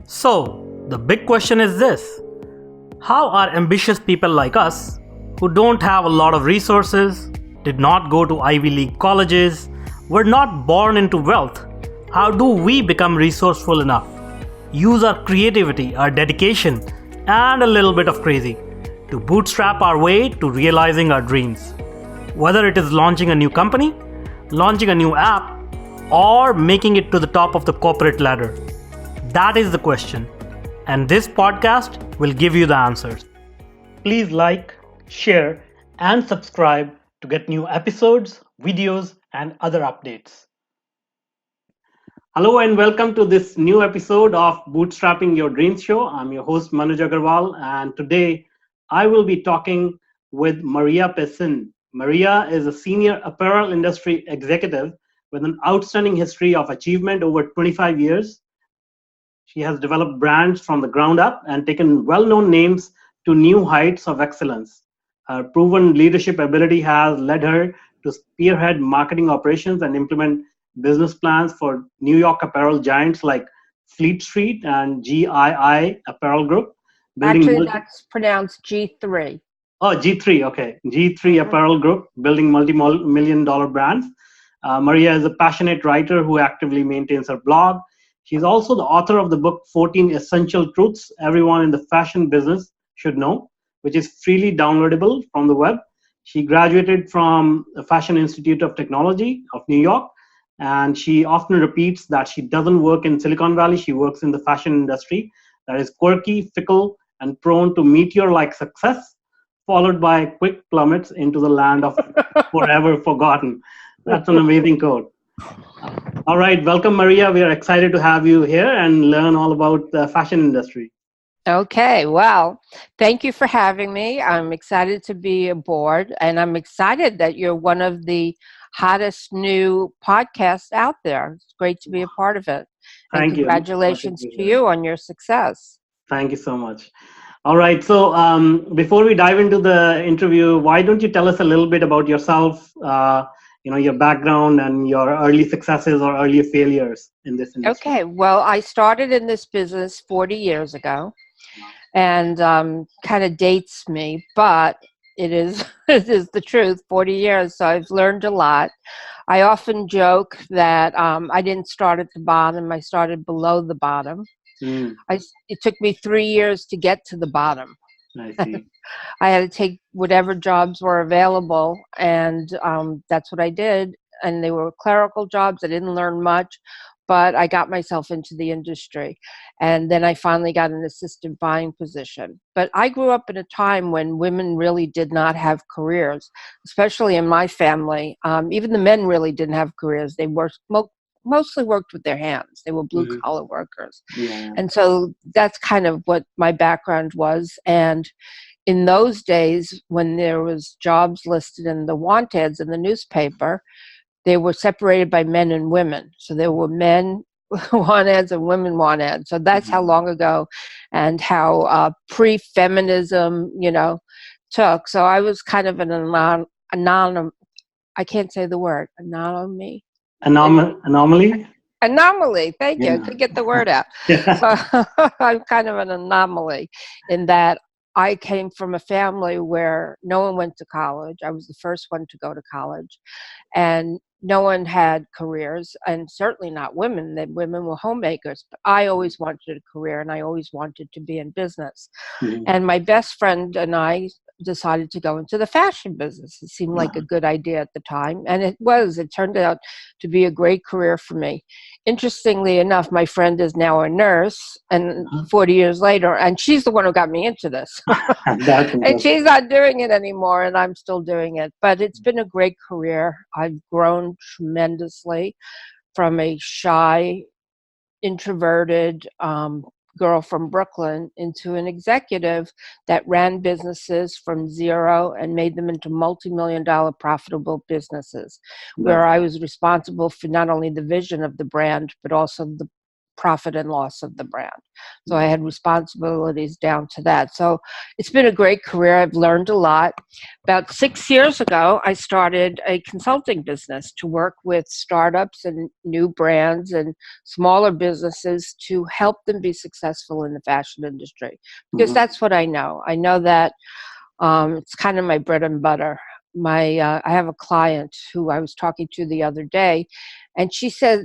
So, the big question is this: how are ambitious people like us, who don't have a lot of resources, did not go to Ivy League colleges, were not born into wealth, how do we become resourceful enough, use our creativity, our dedication, and a little bit of crazy to bootstrap our way to realizing our dreams? Whether it is launching a new company, launching a new app, or making it to the top of the corporate ladder. That is the question, and this podcast will give you the answers. Please like, share, and subscribe to get new episodes, videos, and other updates. Hello, and welcome to this new episode of Bootstrapping Your Dreams Show. I'm your host, Manuj Aggarwal, and today I will be talking with Maria Pesin. Maria is a senior apparel industry executive with an outstanding history of achievement over 25 years. She has developed brands from the ground up and taken well-known names to new heights of excellence. Her proven leadership ability has led her to spearhead marketing operations and implement business plans for New York apparel giants like Fleet Street and GII Apparel Group. Actually, that's pronounced G3. Oh, G3, okay. G3 Apparel Group, building multi-million dollar brands. Maria is a passionate writer who actively maintains her blog. She's also the author of the book 14 Essential Truths Everyone in the Fashion Business Should Know, which is freely downloadable from the web. She graduated from the Fashion Institute of Technology of New York, and she often repeats that she doesn't work in Silicon Valley. She works in the fashion industry that is quirky, fickle, and prone to meteor-like success, followed by quick plummets into the land of forever forgotten. That's an amazing quote. All right, welcome, Maria. We are excited to have you here and learn all about the fashion industry. Okay, well, thank you for having me. I'm excited to be aboard, and I'm excited that you're one of the hottest new podcasts out there. It's great to be a part of it. And Thank you. Congratulations to you on your success. Thank you so much. All right, so before we dive into the interview, why don't you tell us a little bit about yourself, your background and your early successes or early failures in this industry? Okay, well, I started in this business 40 years ago, and kind of dates me, but it is it is the truth. 40 years, so I've learned a lot. I often joke that I didn't start at the bottom; I started below the bottom. It took me 3 years to get to the bottom. I see. I had to take whatever jobs were available, and that's what I did. And they were clerical jobs. I didn't learn much, but I got myself into the industry. And then I finally got an assistant buying position. But I grew up in a time when women really did not have careers, especially in my family. Even the men really didn't have careers. They mostly worked with their hands. They were blue-collar workers. Yeah. And so that's kind of what my background was. And in those days, when there was jobs listed in the want ads in the newspaper, they were separated by men and women. So there were men want ads and women want ads. So that's how long ago and how pre-feminism, took. So I was kind of an I can't say the word, anomaly. Anomaly? Anomaly. Thank you. Yeah. I could get the word out. Yeah. So I'm kind of an anomaly in that I came from a family where no one went to college. I was the first one to go to college, and no one had careers, and certainly not women. That women were homemakers. But I always wanted a career, and I always wanted to be in business. And my best friend and I decided to go into the fashion business. It seemed like a good idea at the time, and it was. It turned out to be a great career for me. Interestingly enough, my friend is now a nurse, and 40 years later, and she's the one who got me into this. And she's not doing it anymore, and I'm still doing it. But it's been a great career. I've grown tremendously from a shy, introverted girl from Brooklyn into an executive that ran businesses from zero and made them into multi-million-dollar profitable businesses, where I was responsible for not only the vision of the brand, but also the profit and loss of the brand. So I had responsibilities down to that. So it's been a great career. I've learned a lot. About 6 years ago, I started a consulting business to work with startups and new brands and smaller businesses to help them be successful in the fashion industry. Because that's what I know. I know that it's kind of my bread and butter. I have a client who I was talking to the other day, and she said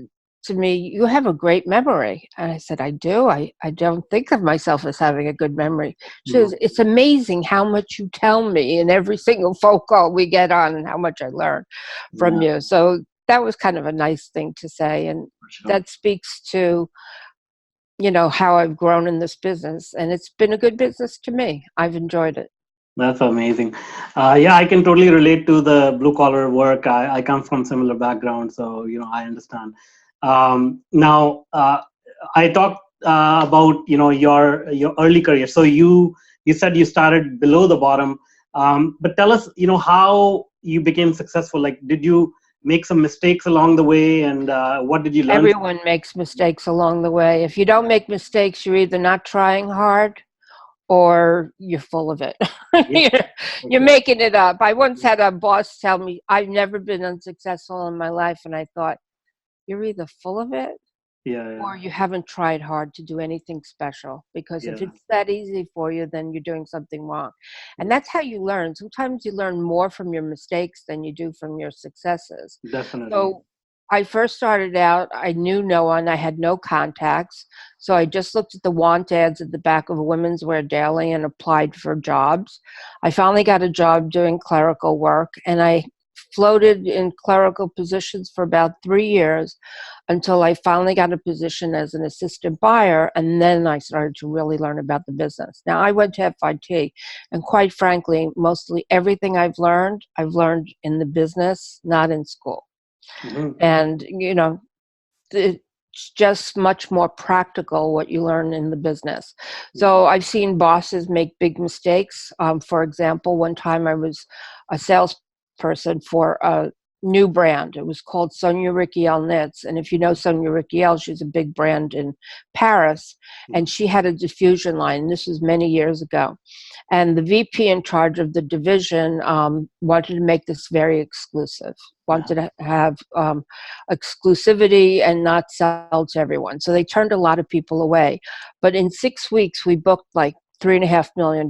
to me, "You have a great memory." And I said, "I do. I don't think of myself as having a good memory." She says, "It's amazing how much you tell me in every single phone call we get on and how much I learn from you." So that was kind of a nice thing to say. And that speaks to, how I've grown in this business. And it's been a good business to me. I've enjoyed it. That's amazing. Yeah, I can totally relate to the blue collar work. I come from similar background, so I understand. Now, I talked about your early career. So you said you started below the bottom, but tell us how you became successful. Like, did you make some mistakes along the way, and what did you learn? Everyone makes mistakes along the way. If you don't make mistakes, you're either not trying hard or you're full of it. You're making it up. I once had a boss tell me, "I've never been unsuccessful in my life." And I thought, you're either full of it or you haven't tried hard to do anything special. Because if it's that easy for you, then you're doing something wrong. And that's how you learn. Sometimes you learn more from your mistakes than you do from your successes. Definitely. So I first started out, I knew no one, I had no contacts. So I just looked at the want ads at the back of Women's Wear Daily and applied for jobs. I finally got a job doing clerical work, and I floated in clerical positions for about 3 years until I finally got a position as an assistant buyer, and then I started to really learn about the business. Now, I went to FIT, and quite frankly, mostly everything I've learned in the business, not in school. And, it's just much more practical what you learn in the business. So I've seen bosses make big mistakes. For example, one time I was a salesperson for a new brand. It was called Sonia Rykiel Knits. And if you know Sonia Rykiel, she's a big brand in Paris. And she had a diffusion line. This was many years ago. And the VP in charge of the division wanted to make this very exclusive, wanted to have exclusivity and not sell to everyone. So they turned a lot of people away. But in 6 weeks, we booked like $3.5 million,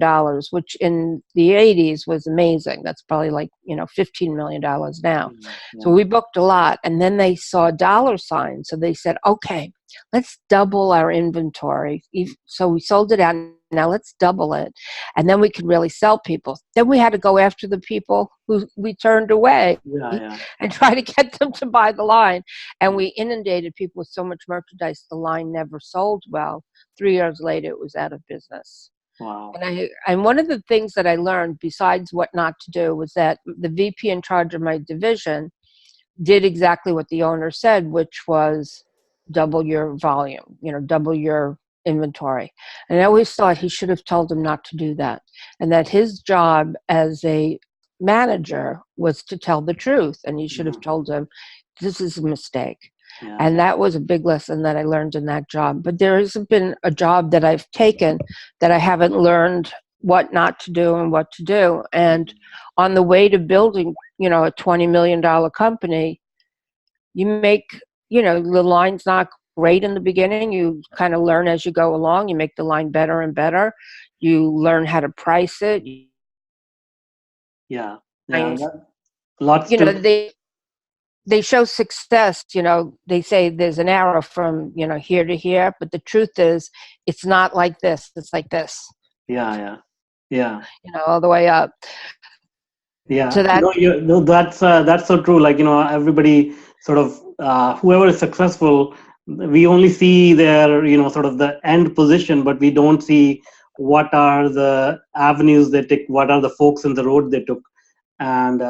which in the 80s was amazing. That's probably like, $15 million now. So we booked a lot, and then they saw dollar signs. So they said, okay, let's double our inventory. So we sold it out. Now let's double it. And then we could really sell people. Then we had to go after the people who we turned away and try to get them to buy the line. And we inundated people with so much merchandise, the line never sold well. 3 years later, it was out of business. Wow. And one of the things that I learned, besides what not to do, was that the VP in charge of my division did exactly what the owner said, which was double your volume, double your inventory. And I always thought he should have told him not to do that, and that his job as a manager was to tell the truth, and he should have told him, this is a mistake. And that was a big lesson that I learned in that job. But there hasn't been a job that I've taken that I haven't learned what not to do and what to do. And on the way to building, a $20 million company, you make, the line's not great in the beginning. You kind of learn as you go along. You make the line better and better. You learn how to price it. Lots they show success, they say there's an arrow from, here to here, but the truth is it's not like this, it's like this. All the way up. So that's so true. Like, everybody sort of, whoever is successful, we only see their, sort of the end position, but we don't see what are the avenues they took, what are the forks in the road they took. And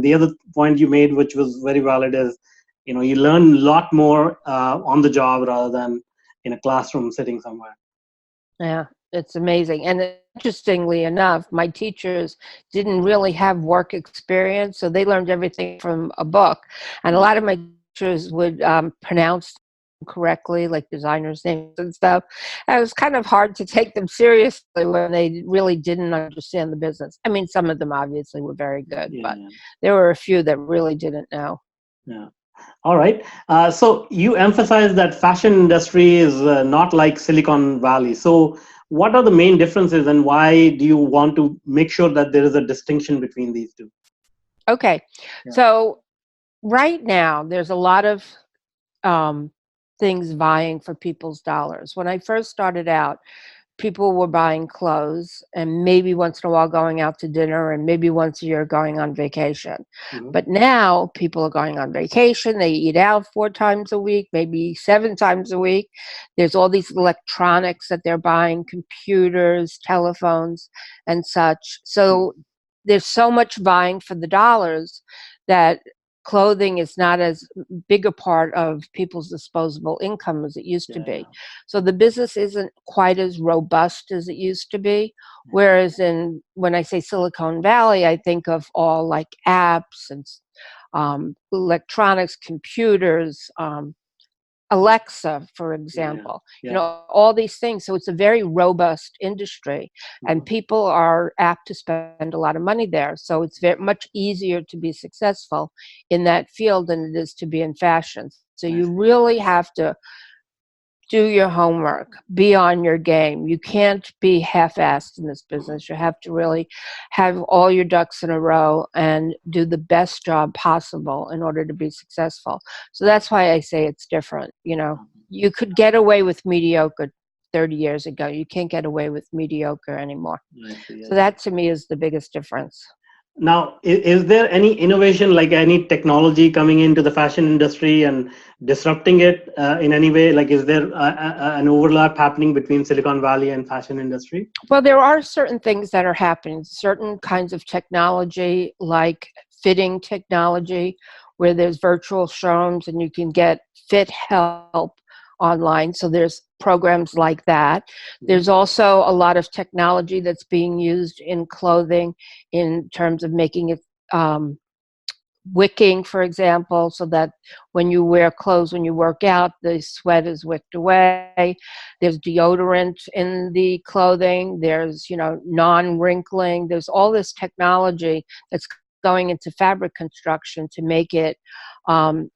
the other point you made, which was very valid, is you learn a lot more on the job rather than in a classroom sitting somewhere. Yeah, it's amazing. And interestingly enough, my teachers didn't really have work experience, so they learned everything from a book. And a lot of my teachers would pronounce correctly, like designers' names and stuff. And it was kind of hard to take them seriously when they really didn't understand the business. I mean, some of them obviously were very good, Yeah. but there were a few that really didn't know. Yeah. All right. So you emphasize that fashion industry is not like Silicon Valley. So what are the main differences, and why do you want to make sure that there is a distinction between these two? Okay, Yeah. so right now there's a lot of um, things vying for people's dollars. When I first started out, people were buying clothes and maybe once in a while going out to dinner and maybe once a year going on vacation. Mhm. But now people are going on vacation. They eat out 4 times a week, maybe 7 times a week. There's all these electronics that they're buying, computers, telephones, and such. So there's so much vying for the dollars that clothing is not as big a part of people's disposable income as it used to Yeah. be. So the business isn't quite as robust as it used to be. Whereas when I say Silicon Valley, I think of all like apps and electronics, computers, Alexa, for Yeah. example, Yeah. all these things. So it's a very robust industry, and Mhm. people are apt to spend a lot of money there. So it's very much easier to be successful in that field than it is to be in fashion. So I you see. really have to do your homework, be on your game. You can't be half-assed in this business. You have to really have all your ducks in a row and do the best job possible in order to be successful. So that's why I say it's different. You could get away with mediocre 30 years ago. You can't get away with mediocre anymore. I see. So that to me is the biggest difference. Now, is there any innovation, like any technology coming into the fashion industry and disrupting it in any way? Like, is there an overlap happening between Silicon Valley and fashion industry? Well, there are certain things that are happening, certain kinds of technology, like fitting technology, where there's virtual showrooms and you can get fit help online. So there's programs like that. There's also a lot of technology that's being used in clothing in terms of making it wicking, for example, so that when you wear clothes, when you work out, the sweat is wicked away. There's deodorant in the clothing. There's, non-wrinkling. There's all this technology that's going into fabric construction to make it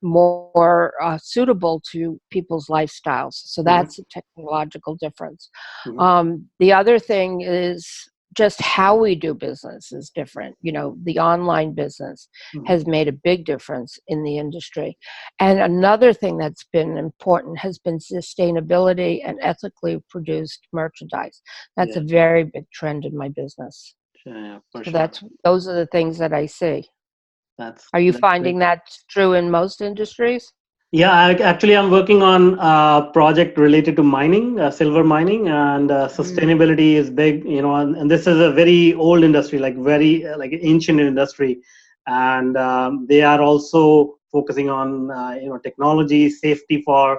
more suitable to people's lifestyles. So Mhm. that's a technological difference. Mhm. The other thing is just how we do business is different. The online business Mhm. has made a big difference in the industry. And another thing that's been important has been sustainability and ethically produced merchandise. That's Yeah, a very big trend in my business. yeah, for So sure. those are the things that I see. Are you That's great. finding that's true in most industries? Yeah, actually, I'm working on a project related to mining, silver mining, and Mm. sustainability is big. And this is a very old industry, like very like ancient industry, and they are also focusing on technology, safety for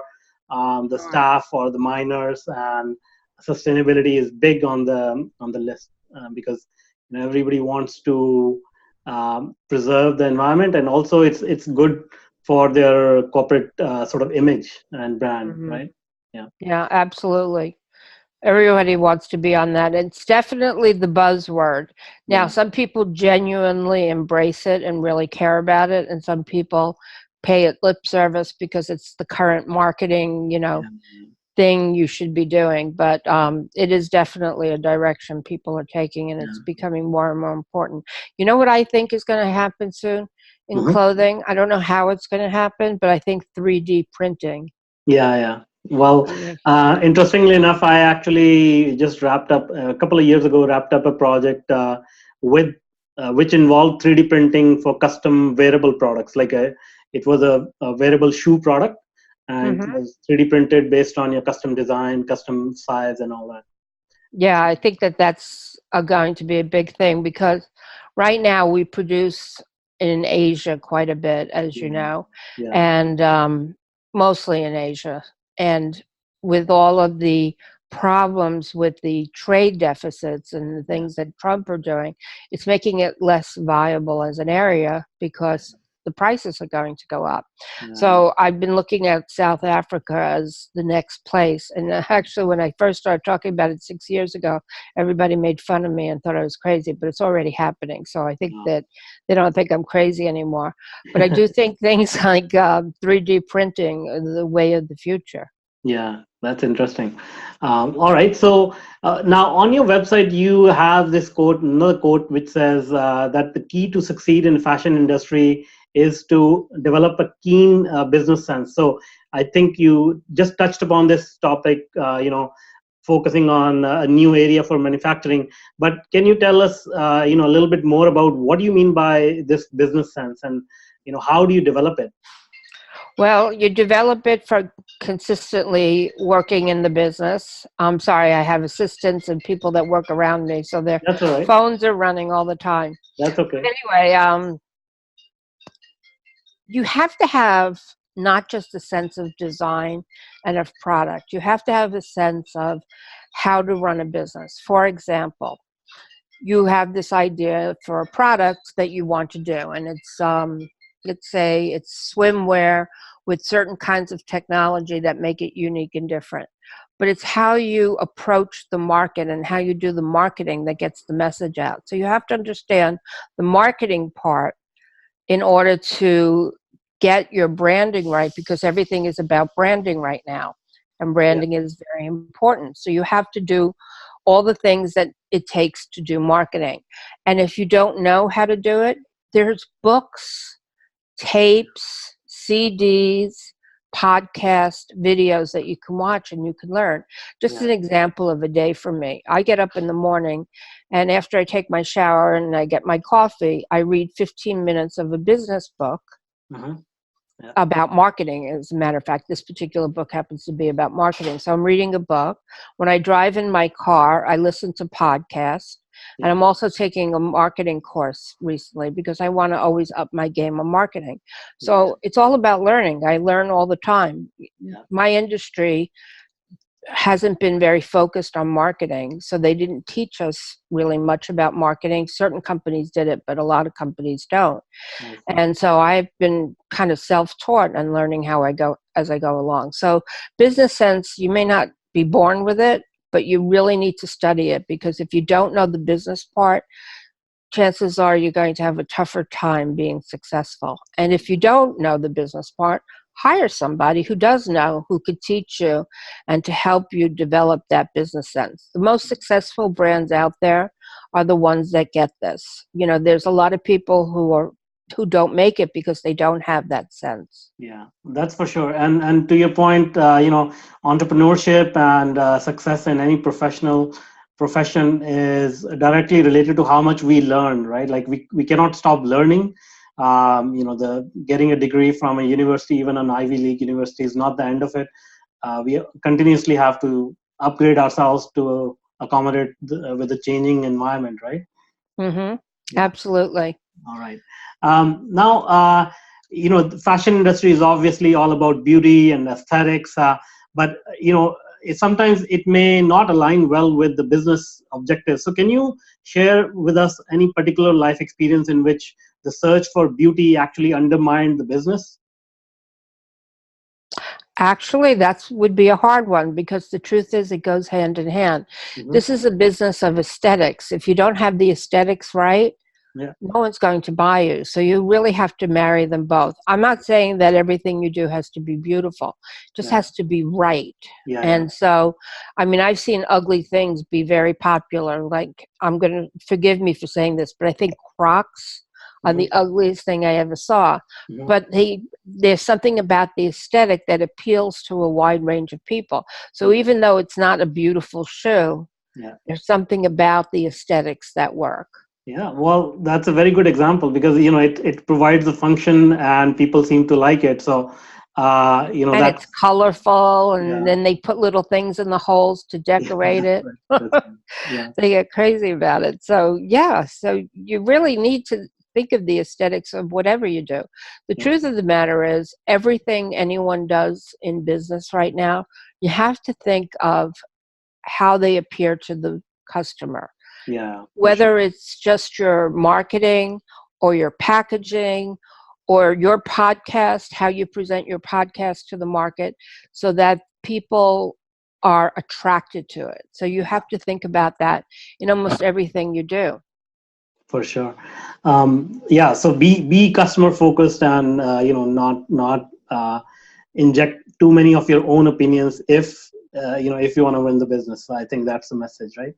the staff or the miners, and sustainability is big on the list because everybody wants to preserve the environment, and also it's good for their corporate sort of image and brand, Mm-hmm. right? Yeah. Yeah, absolutely. Everybody wants to be on that. It's definitely the buzzword. Now, Yeah. some people genuinely embrace it and really care about it, and some people pay it lip service because it's the current marketing, Yeah. thing you should be doing. But it is definitely a direction people are taking, and it's Yeah. becoming more and more important. You know what I think is going to happen soon in Mhm. clothing? I don't know how it's going to happen, but I think 3D printing. Yeah, yeah. Well, Yeah. interestingly enough, I actually just wrapped up a couple of years ago. Wrapped up a project with which involved 3D printing for custom wearable products. It was a wearable shoe product, and it Mhm. was 3D printed based on your custom design, custom size, and all that. Yeah, I think that that's going to be a big thing because right now we produce in Asia quite a bit, as you Yeah, know, yeah, and mostly in Asia. And with all of the problems with the trade deficits and the yeah. things that Trump are doing, it's making it less viable as an area because the prices are going to go up. Yeah. So I've been looking at South Africa as the next place. And actually, when I first started talking about it 6 years ago, everybody made fun of me and thought I was crazy, but it's already happening. So I think that they don't think I'm crazy anymore. But I do think things like 3D printing are the way of the future. Yeah, that's interesting. All right. So now on your website, you have this quote, another quote, which says that the key to succeed in fashion industry is to develop a keen business sense. So I think you just touched upon this topic, focusing on a new area for manufacturing. But can you tell us, a little bit more about what do you mean by this business sense, and how do you develop it? Well, you develop it for consistently working in the business. I'm sorry, I have assistants and people that work around me, so their That's all right. phones are running all the time. That's okay. Anyway, you have to have not just a sense of design and of product. You have to have a sense of how to run a business. For example, you have this idea for a product that you want to do, and it's let's say it's swimwear with certain kinds of technology that make it unique and different. But it's how you approach the market and how you do the marketing that gets the message out. So you have to understand the marketing part in order to get your branding right, because everything is about branding right now, and branding is very important. So you have to do all the things that it takes to do marketing. And if you don't know how to do it, there's books, tapes, CDs, podcast videos that you can watch and you can learn. Just an example of a day for me. I get up in the morning, and after I take my shower and I get my coffee, I read 15 minutes of a business book about marketing. As a matter of fact, this particular book happens to be about marketing. So I'm reading a book. When I drive in my car, I listen to podcasts. And I'm also taking a marketing course recently because I want to always up my game on marketing. So it's all about learning. I learn all the time. My industry hasn't been very focused on marketing, so they didn't teach us really much about marketing. Certain companies did it, but a lot of companies don't. And so I've been kind of self-taught and learning as I go along. So business sense, you may not be born with it, but you really need to study it, because if you don't know the business part, chances are you're going to have a tougher time being successful. And if you don't know the business part, hire somebody who does know, who could teach you and to help you develop that business sense. The most successful brands out there are the ones that get this. There's a lot of people who don't make it because they don't have that sense. Yeah, that's for sure. And to your point, entrepreneurship and success in any profession is directly related to how much we learn, right? Like we cannot stop learning. The getting a degree from a university, even an Ivy League university, is not the end of it. We continuously have to upgrade ourselves to accommodate with the changing environment, right? Mm-hmm. Yeah. Absolutely. All right. Now, the fashion industry is obviously all about beauty and aesthetics, but sometimes it may not align well with the business objectives. So can you share with us any particular life experience in which the search for beauty actually undermined the business? Actually, that would be a hard one, because the truth is it goes hand in hand. This is a business of aesthetics. If you don't have the aesthetics right, no one's going to buy you. So you really have to marry them both. I'm not saying that everything you do has to be beautiful. It just has to be right. So, I've seen ugly things be very popular. Like, I'm going to forgive me for saying this, but I think Crocs are the ugliest thing I ever saw. But there's something about the aesthetic that appeals to a wide range of people. So even though it's not a beautiful shoe, there's something about the aesthetics that work. Yeah, well, that's a very good example, because it provides a function and people seem to like it. So and it's colorful, and then they put little things in the holes to decorate it. They get crazy about it. So so you really need to think of the aesthetics of whatever you do. The truth of the matter is, everything anyone does in business right now, you have to think of how they appear to the customer. Whether it's just your marketing or your packaging or your podcast, how you present your podcast to the market so that people are attracted to it. So you have to think about that in almost everything you do. For sure. Yeah. So be customer focused, and not inject too many of your own opinions if you want to win the business. So I think that's the message, right?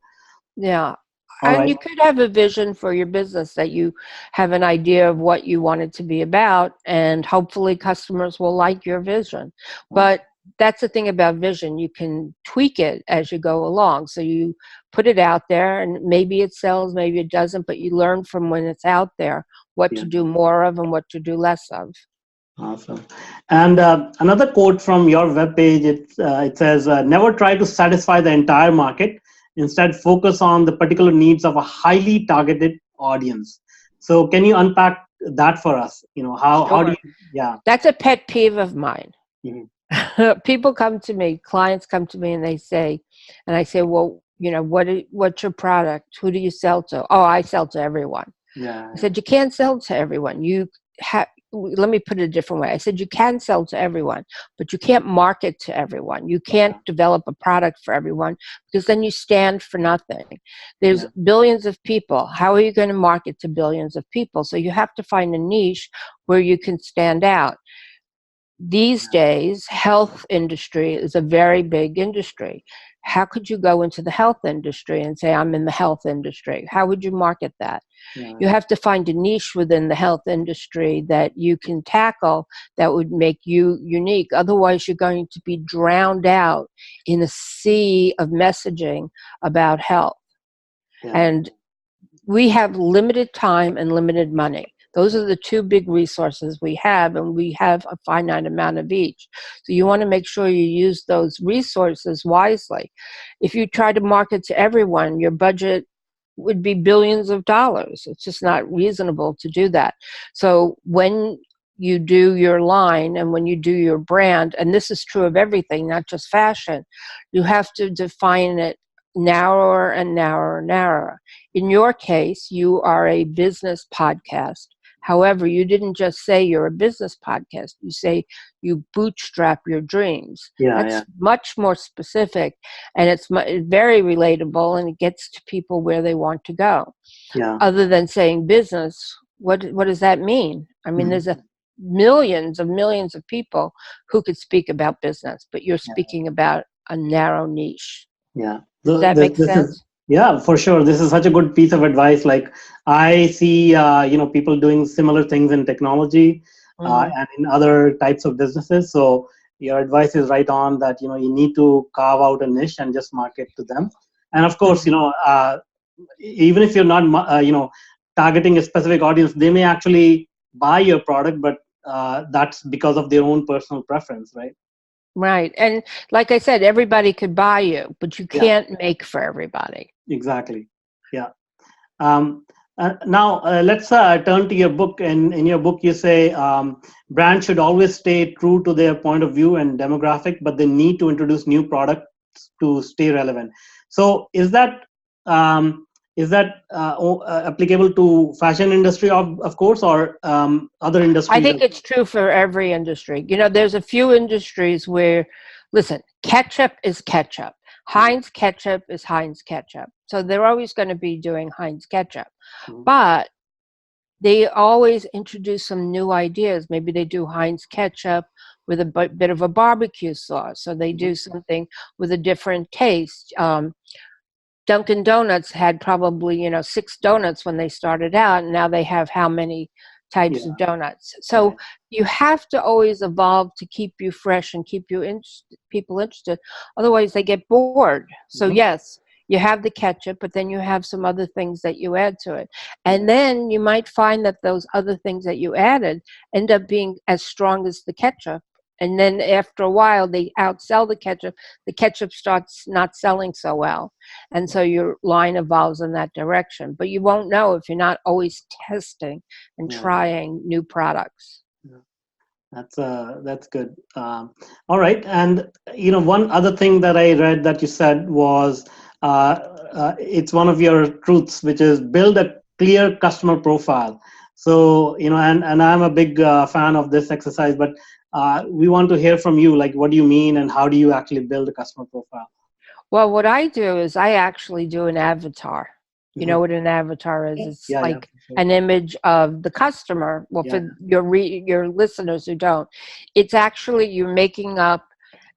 Yeah. All And right. you could have a vision for your business, that you have an idea of what you want it to be about, and hopefully customers will like your vision. But that's the thing about vision. You can tweak it as you go along. So you put it out there, and maybe it sells, maybe it doesn't, but you learn from when it's out there what Yeah. to do more of and what to do less of. Awesome. And another quote from your webpage, it says, never try to satisfy the entire market. Instead, focus on the particular needs of a highly targeted audience. So can you unpack that for us? How do Sure. you, yeah. That's a pet peeve of mine. Mhm. People come to me, clients come to me, and I say, well, what's your product? Who do you sell to? Oh, I sell to everyone. Yeah. I said, you can't sell to everyone. Let me put it a different way. I said, you can sell to everyone, but you can't market to everyone. You can't develop a product for everyone, because then you stand for nothing. There's billions of people. How are you going to market to billions of people? So you have to find a niche where you can stand out. These days, health industry is a very big industry. How could you go into the health industry and say, I'm in the health industry? How would you market that? Yeah. You have to find a niche within the health industry that you can tackle that would make you unique. Otherwise, you're going to be drowned out in a sea of messaging about health. Yeah. And we have limited time and limited money. Those are the two big resources we have, and we have a finite amount of each. So you want to make sure you use those resources wisely. If you try to market to everyone, your budget would be billions of dollars. It's just not reasonable to do that. So when you do your line and when you do your brand, and this is true of everything, not just fashion, you have to define it narrower and narrower and narrower. In your case, you are a business podcast. However, you didn't just say you're a business podcast. You say you bootstrap your dreams. That's much more specific, and it's very relatable, and it gets to people where they want to go. Yeah. Other than saying business, what does that mean? I mean, there's millions of people who could speak about business, but you're speaking about a narrow niche. Yeah. Does that make sense? Yeah, for sure. This is such a good piece of advice. Like I see, people doing similar things in technology and in other types of businesses. So your advice is right on that, you need to carve out a niche and just market to them. And of course, even if you're not, targeting a specific audience, they may actually buy your product, but that's because of their own personal preference, right? Right. And like I said, everybody could buy you, but you can't make for everybody. Exactly. Yeah. Now, let's turn to your book. And in your book, you say brands should always stay true to their point of view and demographic, but they need to introduce new products to stay relevant. So, is that applicable to fashion industry, of course, or other industries? I think it's true for every industry. There's a few industries where, listen, ketchup is ketchup. Heinz ketchup is Heinz ketchup. So they're always going to be doing Heinz ketchup. But they always introduce some new ideas. Maybe they do Heinz ketchup with a bit of a barbecue sauce. So they do something with a different taste. Dunkin' Donuts had probably, 6 donuts when they started out, and now they have how many types of donuts. So you have to always evolve to keep you fresh and keep people interested. Otherwise, they get bored. So yes, you have the ketchup, but then you have some other things that you add to it. And then you might find that those other things that you added end up being as strong as the ketchup. And then after a while, they outsell the ketchup. The ketchup starts not selling so well. And so your line evolves in that direction. But you won't know if you're not always testing and trying new products. That's good. All right. And, one other thing that I read that you said was it's one of your truths, which is build a clear customer profile. So, and I'm a big fan of this exercise, but we want to hear from you, like, what do you mean and how do you actually build a customer profile? Well, what I do is I actually do an avatar. You know what an avatar is? It's Yeah, yeah, like for sure. an image of the customer. Well, Yeah. for your listeners who don't, it's actually you're making up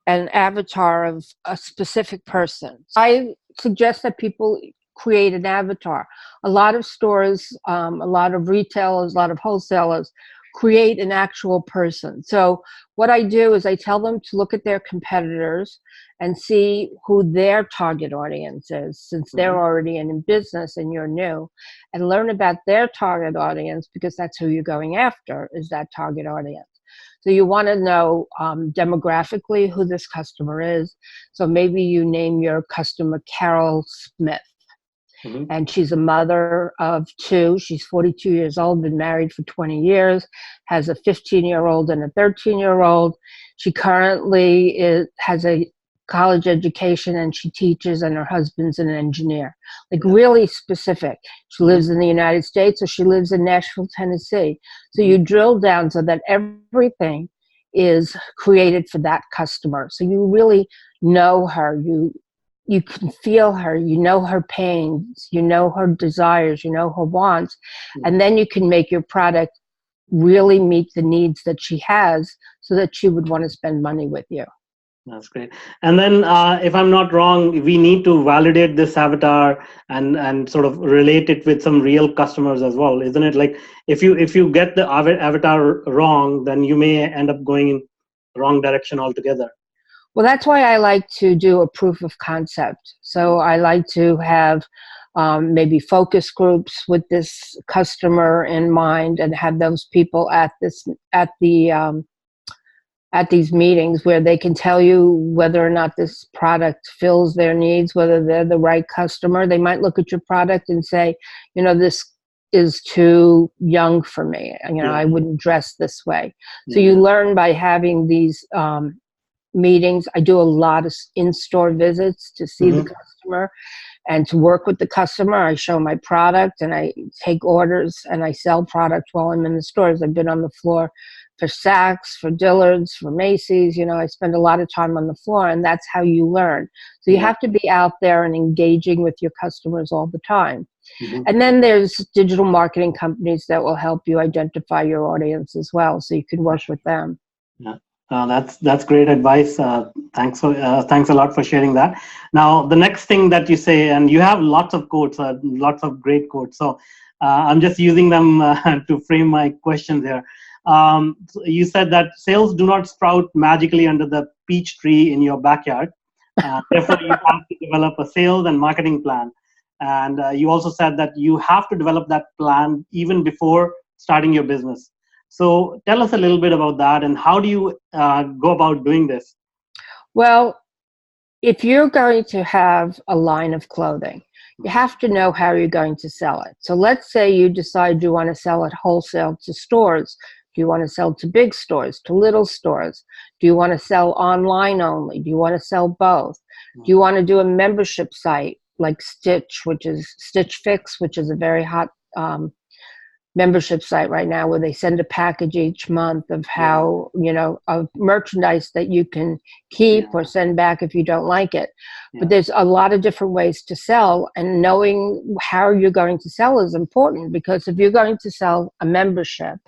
an avatar of a specific person. I suggest that people create an avatar. A lot of stores, a lot of retailers, a lot of wholesalers create an actual person. So what I do is I tell them to look at their competitors and see who their target audience is, since they're already in business and you're new, and learn about their target audience, because that's who you're going after, is that target audience. So you want to know demographically who this customer is. So maybe you name your customer Carol Smith. And she's a mother of two. She's 42 years old, been married for 20 years, has a 15-year-old and a 13-year-old. She currently has a college education and she teaches, and her husband's an engineer. Like really specific. She lives in the United States, or she lives in Nashville, Tennessee. So you drill down so that everything is created for that customer. So you really know her. You can feel her, you know her pains, you know her desires, you know her wants, and then you can make your product really meet the needs that she has so that she would want to spend money with you. That's great. And then, if I'm not wrong, we need to validate this avatar and sort of relate it with some real customers as well, isn't it? Like if you get the avatar wrong, then you may end up going in the wrong direction altogether. Well, that's why I like to do a proof of concept. So I like to have maybe focus groups with this customer in mind, and have those people at these meetings where they can tell you whether or not this product fills their needs, whether they're the right customer. They might look at your product and say, this is too young for me. I wouldn't dress this way. So you learn by having these meetings. I do a lot of in-store visits to see the customer and to work with the customer. I show my product and I take orders and I sell product while I'm in the stores. I've been on the floor for Saks, for Dillard's, for Macy's. I spend a lot of time on the floor, and that's how you learn. So you have to be out there and engaging with your customers all the time. And then there's digital marketing companies that will help you identify your audience as well, so you can work with them. Yeah. That's great advice. Thanks a lot for sharing that. Now, the next thing that you say, and you have lots of quotes, lots of great quotes. So I'm just using them to frame my questions here. So you said that sales do not sprout magically under the peach tree in your backyard. Therefore, you have to develop a sales and marketing plan. And you also said that you have to develop that plan even before starting your business. So tell us a little bit about that, and how do you go about doing this? Well, if you're going to have a line of clothing, you have to know how you're going to sell it. So let's say you decide you want to sell it wholesale to stores. Do you want to sell to big stores, to little stores? Do you want to sell online only? Do you want to sell both? Do you want to do a membership site like Stitch Fix, which is a very hot membership site right now, where they send a package each month of of merchandise that you can keep or send back if you don't like it. But there's a lot of different ways to sell, and knowing how you're going to sell is important, because if you're going to sell a membership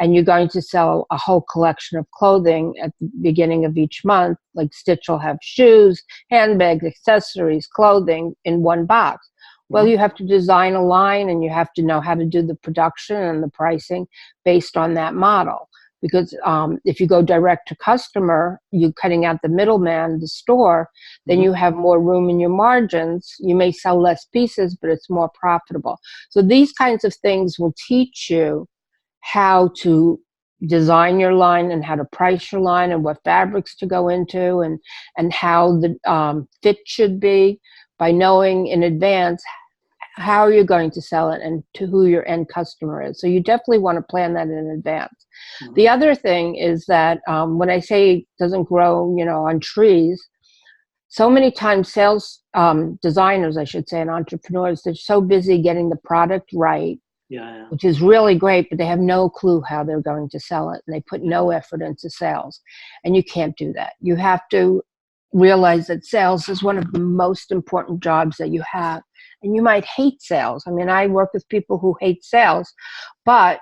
and you're going to sell a whole collection of clothing at the beginning of each month, like Stitch will have shoes, handbags, accessories, clothing in one box. Well, you have to design a line, and you have to know how to do the production and the pricing based on that model. Because if you go direct to customer, you're cutting out the middleman, the store, then you have more room in your margins. You may sell less pieces, but it's more profitable. So these kinds of things will teach you how to design your line and how to price your line and what fabrics to go into and how the fit should be, by knowing in advance how you're going to sell it and to who your end customer is. So you definitely want to plan that in advance. The other thing is that when I say it doesn't grow, on trees, so many times sales designers, I should say, and entrepreneurs, they're so busy getting the product right Yeah. which is really great, but they have no clue how they're going to sell it, and they put no effort into sales. And you can't do that. You have to realize that sales is one of the most important jobs that you have. And you might hate sales. I mean, I work with people who hate sales, but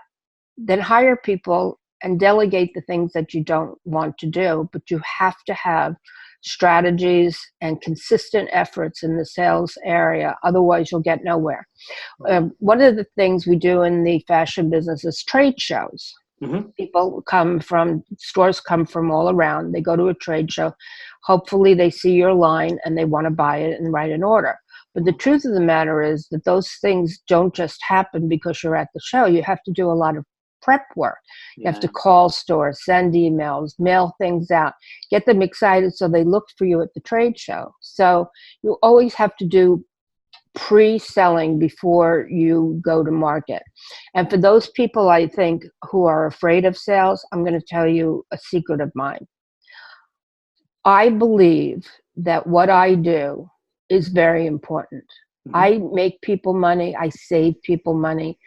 then hire people and delegate the things that you don't want to do. But you have to have strategies and consistent efforts in the sales area. Otherwise, you'll get nowhere. One of the things we do in the fashion business is trade shows. Mm-hmm. Stores come from all around. They go to a trade show. Hopefully they see your line and they want to buy it and write an order. But the truth of the matter is that those things don't just happen because you're at the show. You have to do a lot of prep work. You have to call stores, send emails, mail things out, get them excited so they look for you at the trade show. So you always have to do pre-selling before you go to market. And for those people, I think, who are afraid of sales, I'm going to tell you a secret of mine. I believe that what I do is very important. Mm-hmm. I make people money. I save people money.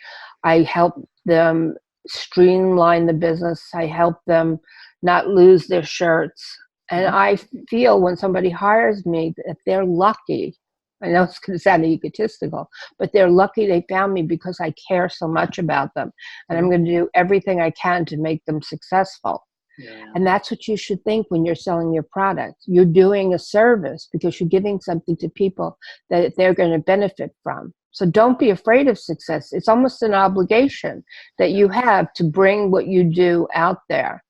I help them streamline the business. I help them not lose their shirts. And mm-hmm. I feel when somebody hires me that they're lucky. I know it's going to sound egotistical, but they're lucky they found me because I care so much about them. And I'm going to do everything I can to make them successful. Yeah. And that's what you should think when you're selling your product. You're doing a service because you're giving something to people that they're going to benefit from. So don't be afraid of success. It's almost an obligation that you have to bring what you do out there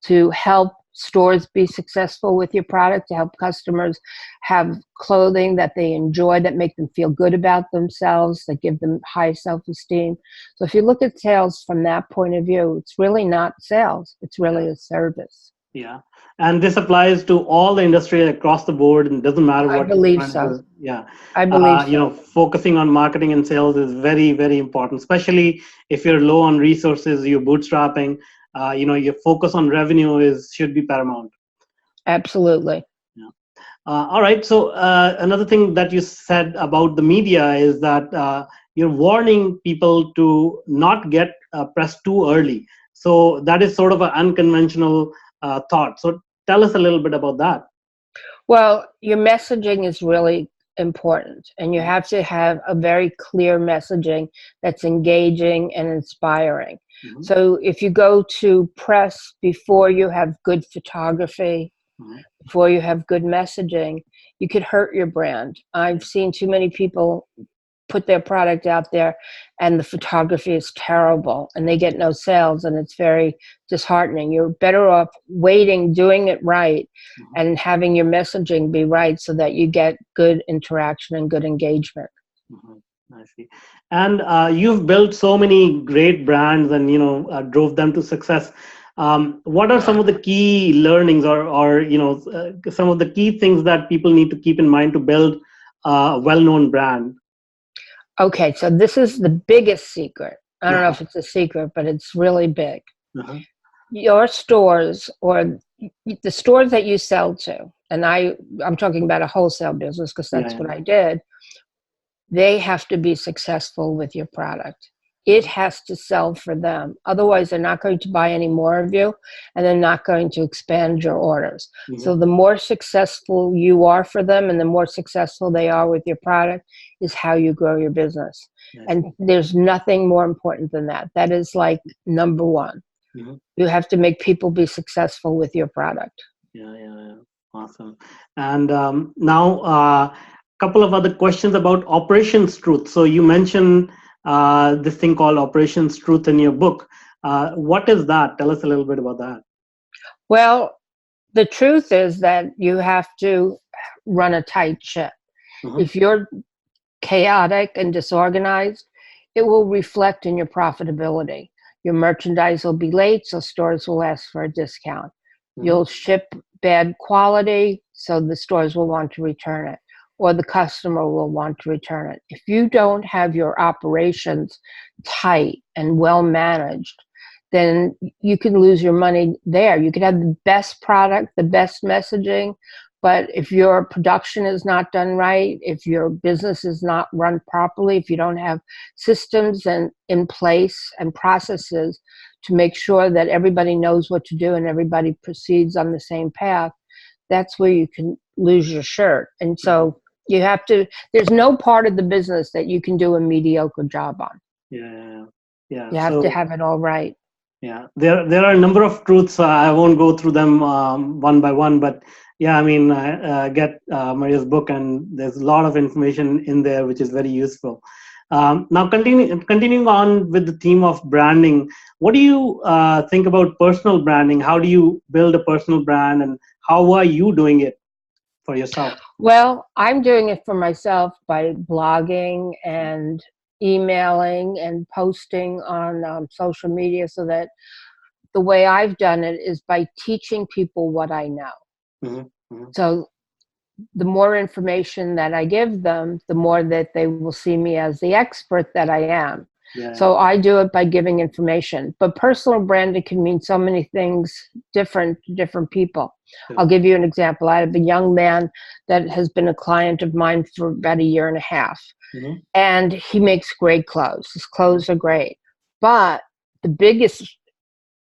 to help stores be successful with your product, to help customers have clothing that they enjoy, that make them feel good about themselves, that give them high self-esteem. So if you look at sales from that point of view, it's really not sales. It's really a service. Yeah. And this applies to all the industry across the board, and doesn't matter what. I believe so. Yeah. I believe so. You know, focusing on marketing and sales is very, very important, especially if you're low on resources, you're bootstrapping. You know, your focus on revenue should be paramount. Absolutely. Yeah. All right. So another thing that you said about the media is that you're warning people to not get pressed too early. So that is sort of an unconventional thought. So tell us a little bit about that. Well, your messaging is really important, and you have to have a very clear messaging that's engaging and inspiring. Mm-hmm. So if you go to press before you have good photography, mm-hmm. before you have good messaging, you could hurt your brand. I've seen too many people put their product out there and the photography is terrible and they get no sales, and it's very disheartening. You're better off waiting, doing it right, mm-hmm. and having your messaging be right so that you get good interaction and good engagement. Mm-hmm. I see. And you've built so many great brands and, you know, drove them to success. What are some of the key learnings or you know, some of the key things that people need to keep in mind to build a well-known brand? Okay, so this is the biggest secret. I don't know if it's a secret, but it's really big. Uh-huh. Your stores, or the stores that you sell to, and I'm talking about a wholesale business because that's what I did, they have to be successful with your product. It has to sell for them. Otherwise, they're not going to buy any more of you, and they're not going to expand your orders. Mm-hmm. So the more successful you are for them and the more successful they are with your product is how you grow your business. Yes. And there's nothing more important than that. That is like number one. Mm-hmm. You have to make people be successful with your product. Yeah. Awesome. And now a couple of other questions about Operations Truth. So you mentioned this thing called Operations Truth in your book. What is that? Tell us a little bit about that. Well, the truth is that you have to run a tight ship. Mm-hmm. If you're chaotic and disorganized, it will reflect in your profitability. Your merchandise will be late, so stores will ask for a discount. Mm-hmm. You'll ship bad quality, so the stores will want to return it, or the customer will want to return it. If you don't have your operations tight and well managed, then you can lose your money there. You could have the best product, the best messaging, But if your production is not done right, if your business is not run properly, if you don't have systems in place and processes to make sure that everybody knows what to do and everybody proceeds on the same path, that's where you can lose your shirt. And so you have to, there's no part of the business that you can do a mediocre job on. Yeah. You have to have it all right. Yeah, there are a number of truths. I won't go through them one by one, but yeah, I mean, I get Maria's book, and there's a lot of information in there which is very useful. Now, continuing on with the theme of branding, what do you think about personal branding? How do you build a personal brand, and how are you doing it for yourself? Well, I'm doing it for myself by blogging and emailing and posting on social media, so that the way I've done it is by teaching people what I know. So the more information that I give them, the more that they will see me as the expert that I am. So I do it by giving information. But personal branding can mean so many things different to different people. I'll give you an example. I have a young man that has been a client of mine for about a year and a half. And he makes great clothes. His clothes are great. But the biggest,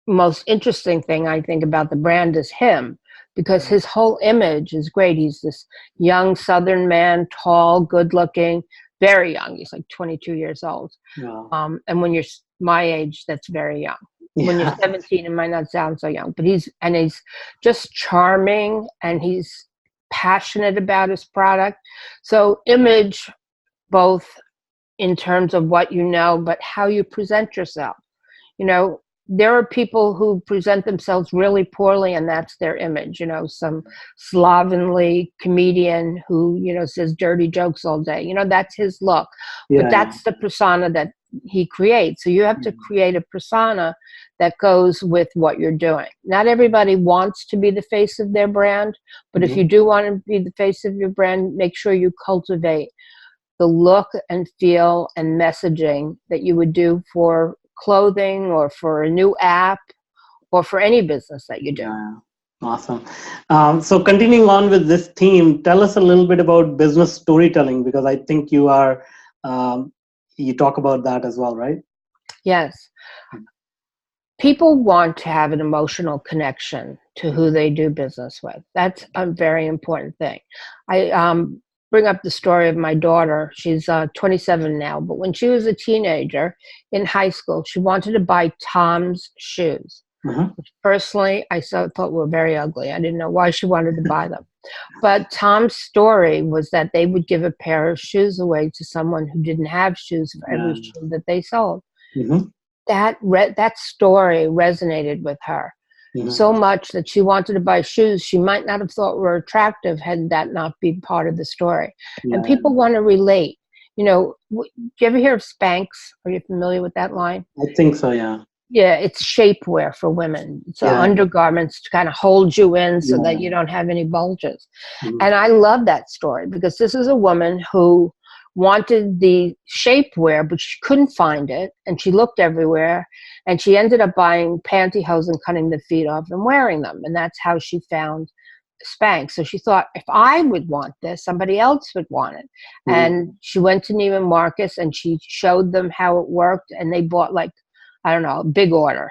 most interesting thing I think about the brand is him, because his whole image is great. He's this young Southern man, tall, good looking, very young. He's like 22 years old. And when you're my age, that's very young. When you're 17, it might not sound so young, but he's just charming, and he's passionate about his product. So image, both in terms of what you know, but how you present yourself. You know, there are people who present themselves really poorly, and that's their image. You know, some slovenly comedian who, you know, says dirty jokes all day. You know, that's his look. But that's the persona that he creates. So you have to create a persona that goes with what you're doing. Not everybody wants to be the face of their brand, but if you do want to be the face of your brand, make sure you cultivate the look and feel and messaging that you would do for clothing or for a new app or for any business that you do. Awesome. So continuing on with this theme, tell us a little bit about business storytelling, because I think you are, you talk about that as well, right? Yes. People want to have an emotional connection to who they do business with. That's a very important thing. I bring up the story of my daughter. She's 27 now, but when she was a teenager in high school, she wanted to buy Tom's shoes, which personally I thought were very ugly. I didn't know why she wanted to buy them. But Tom's story was that they would give a pair of shoes away to someone who didn't have shoes for every shoe that they sold. That story resonated with her so much that she wanted to buy shoes she might not have thought were attractive had that not been part of the story. And people want to relate. You know, do you ever hear of Spanx? Are you familiar with that line? I think so, yeah. Yeah, it's shapewear for women. It's undergarments to kind of hold you in so that you don't have any bulges. And I love that story because this is a woman who wanted the shapewear, but she couldn't find it. And she looked everywhere. And she ended up buying pantyhose and cutting the feet off and wearing them. And that's how she found Spanx. So she thought, if I would want this, somebody else would want it. And she went to Neiman Marcus and she showed them how it worked. And they bought, like, I don't know, a big order.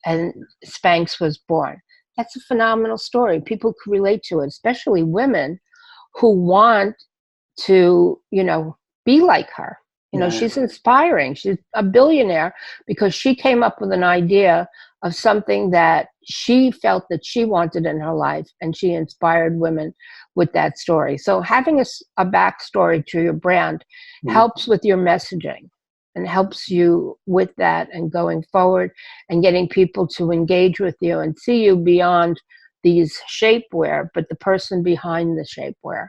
And Spanx was born. That's a phenomenal story. People could relate to it, especially women who want to, you know, be like her. You know, she's inspiring. She's a billionaire because she came up with an idea of something that she felt that she wanted in her life, and she inspired women with that story. So having a backstory to your brand helps with your messaging and helps you with that and going forward and getting people to engage with you and see you beyond these shapewear, but the person behind the shapewear.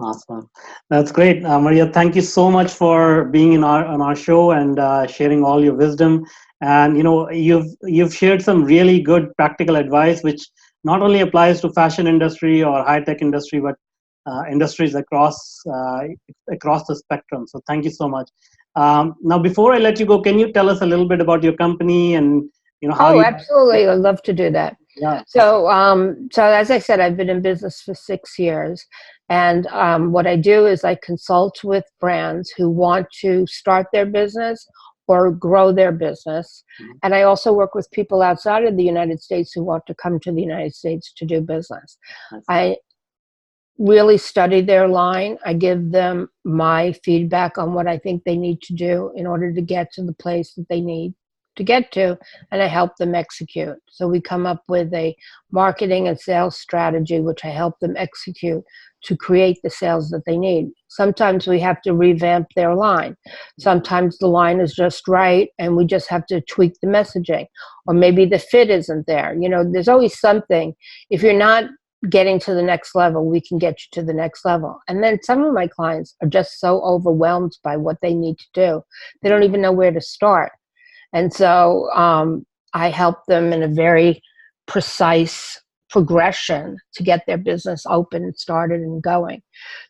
Awesome. That's great. Maria, thank you so much for being on our show and sharing all your wisdom. And, you know, you've shared some really good practical advice, which not only applies to fashion industry or high-tech industry, but industries across the spectrum. So thank you so much. Now, before I let you go, can you tell us a little bit about your company and, you know, how absolutely. I'd love to do that. Yeah. So as I said, I've been in business for 6 years, and what I do is I consult with brands who want to start their business or grow their business, Mhm. and I also work with people outside of the United States who want to come to the United States to do business. That's I really study their line. I give them my feedback on what I think they need to do in order to get to the place that they need to get to, and I help them execute. So we come up with a marketing and sales strategy, which I help them execute to create the sales that they need. Sometimes we have to revamp their line. Sometimes the line is just right and we just have to tweak the messaging, or maybe the fit isn't there. There's always something. If you're not getting to the next level, we can get you to the next level. And then some of my clients are just so overwhelmed by what they need to do, they don't even know where to start. And so I help them in a very precise progression to get their business open and started and going.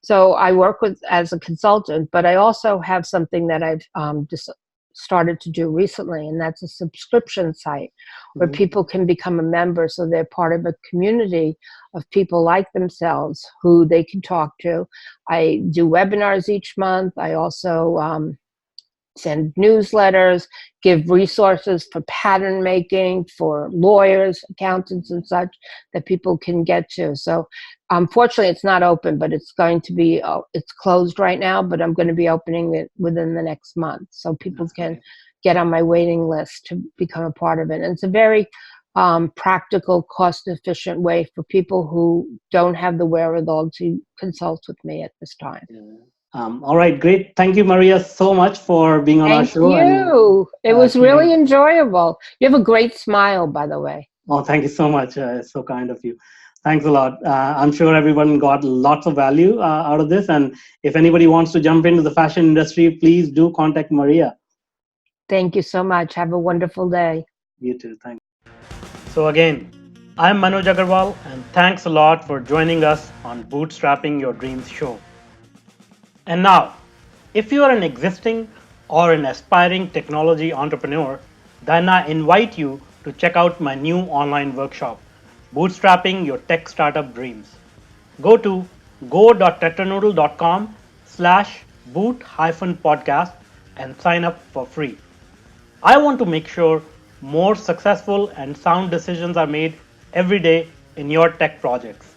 So I work with as a consultant, but I also have something that I've just started to do recently, and that's a subscription site where Mhm. people can become a member, so they're part of a community of people like themselves who they can talk to. I do webinars each month. I also send newsletters, give resources for pattern making, for lawyers, accountants, and such that people can get to. So unfortunately, it's not open, but it's going to be, it's closed right now, but I'm going to be opening it within the next month. So people That's can great. get on my waiting list to become a part of it. And it's a very practical, cost-efficient way for people who don't have the wherewithal to consult with me at this time. Yeah. All right, great. Thank you, Maria, so much for being on our Thank show and you. It was really sharing. enjoyable. You have a great smile, by the way. Oh, thank you so much. It's so kind of you. Thanks a lot. I'm sure everyone got lots of value out of this. And if anybody wants to jump into the fashion industry, please do contact Maria. Thank you so much. Have a wonderful day. You too. Thanks. So, again, I'm Manuj Aggarwal, and thanks a lot for joining us on Bootstrapping Your Dreams show. And now, if you are an existing or an aspiring technology entrepreneur, then I invite you to check out my new online workshop, Bootstrapping Your Tech Startup Dreams. Go to go.tetranoodle.com/boot-podcast and sign up for free. I want to make sure more successful and sound decisions are made every day in your tech projects.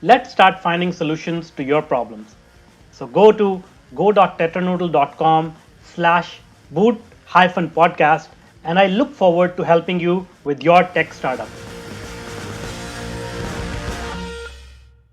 Let's start finding solutions to your problems. So go to go.tetranoodle.com/boot-podcast and I look forward to helping you with your tech startup.